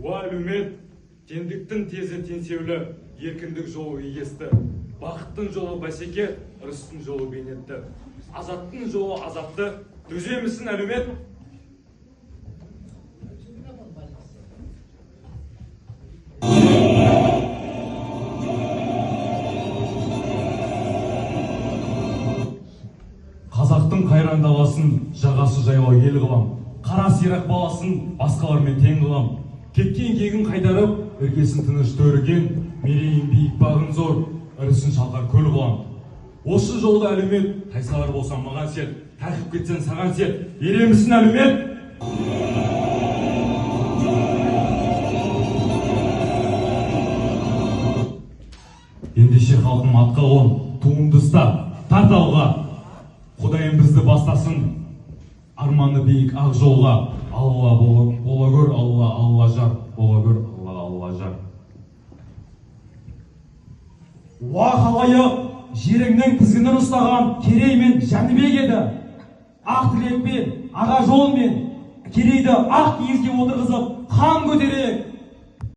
Уа әлеумет, теңдіктің тезі теңсеулі, еркіндік жолы егесті. Бақыттың жолы бәсеке, ырыстың жолы бейнетті. Азаттың жолы азапты. Төземісің әлеумет? Қазақтың қайран даласын жағасы жайлы ел қылам. Қара сирақ баласын басқалармен тең қылам. Кеткен кегін қайтарып, іргесін тыныш төрген, мерейін биік бағын зор, ірісін шалқар көл қылам. Осы жолда әлеумет, тайсалар болсам маған сет, тәркіп кетсен саған сет. Еремісің әлеумет? Ендеше халқым атқа қон, туыңды ұста, тарт алға. Құдайым бізді бастасын, арманы биік ақ жолға. Алла бола көр, Алла жар, бола көр, Алла жар. Уа халайық, жеріңнің тізгінін ұстаған Керей мен Жәнібек еді. Ақ тілекпен, аға жолмен Керейді ақ киізге отырғызып хан көтерейік.